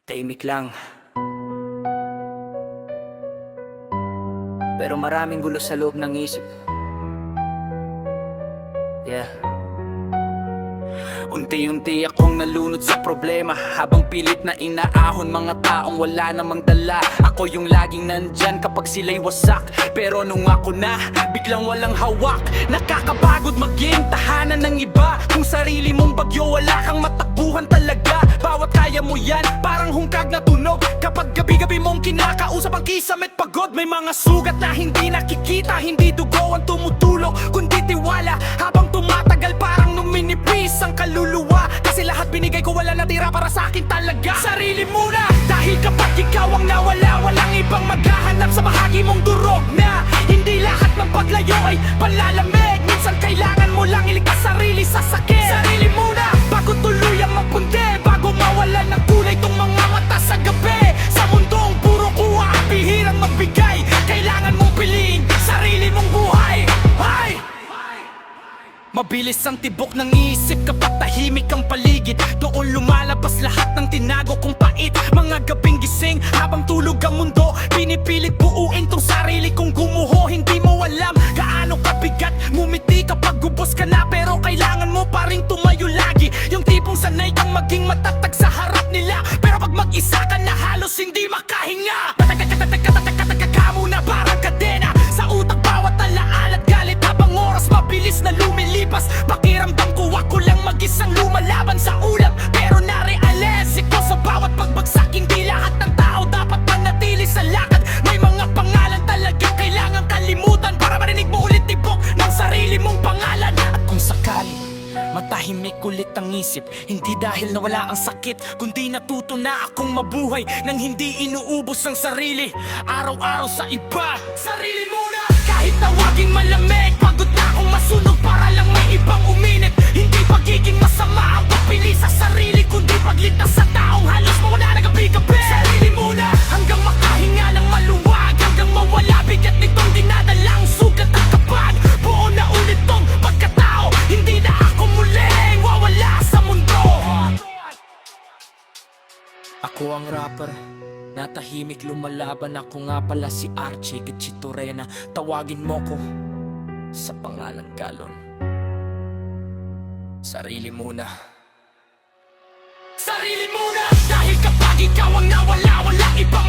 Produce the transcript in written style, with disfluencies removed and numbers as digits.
Tahimik lang, pero maraming gulo sa loob ng isip. Yeah. Unti-unti akong nalunod sa problema, habang pilit na inaahon mga taong wala namang dala. Ako yung laging nandyan kapag sila'y wasak, pero nung ako na, biglang walang hawak. Nakakapagod maging tahanan ng iba. Kung sarili mong bagyo, wala kang matakbuhan talaga. Bawat kaya mo yan, parang hungkag na tunog. Kapag gabi-gabi mong kinakausap ang kisam at pagod, may mga sugat na hindi nakikita. Hindi dugo ang tumutulog, kundi tiwala. Habang tumatagal parang numinipis ang kaluluwa, kasi lahat binigay ko, wala natira para sa akin talaga. Sarili muna, dahil kapag ikaw ang nawala, walang ibang maghahanap sa bahagi mong durog na. Hindi lahat ng paglayo ay palalamig. Minsan kailangan mo lang iligtas sarili sa sakit. Sarili muna, bago tuluyang mapundi, bago mawalan ng kulay tong mga mata sa gabi. Sa mundong puro kuha at bihirang magbigay, kailangan mong piliin sarili mong buhay. Hay! Mabilis ang tibok ng isip kapag tahimik ang paligid. Doon lumalabas lahat ng tinago kong pait. Mga gabing gising habang tulog ang mundo, pinipilit buuin tong sarili kong gumuho. Hindi mo alam gaano kabigat ngumiti kapag gubos ka na, pero kailangan mo pa rin tumayo lagi. Yung tipong sanay kang maging matatag sa harap nila, pero pag mag-isa ka na halos hindi makahinga. Tatagka muna parang kadena sa utak, bawat alaala at galit habang oras mabilis na lumilipas. Pakiramdam ko ako lang mag-isang lumalaban sa ulap, pero narealize ko sa bawat pagbagsak, hindi lahat ng tao dapat manatili sa lakad. May mga pangalan talaga kailangan kalimutan para marinig mo ulit tibok ng sarili mong pangalan. At kung sakali matahimik ulit ang isip, hindi dahil nawala ang sakit, kundi natuto na akong mabuhay nang hindi inuubos ang sarili araw-araw sa iba. Sarili muna, kahit tawaging malamig, pagod na akong masunog para lang may ibang uminit. Hindi pagiging masama ang pagpili sa sarili, kundi pagligtas sa taong halos mawala na gabi-gabi. Sarili muna, hanggang makahinga ng maluwag, hanggang mawala bigat nitong dinadalang sugat at kapag buo na ulit tong pagkatao, hindi na ako muling wawala sa mundo. Ako ang rapper, natahimik lumalaban. Ako nga pala si Archie Gachitorena. Tawagin mo ko sa pangalan Galon. Sarili muna. Sarili muna, dahil kapag ikaw ang nawala, walang ibang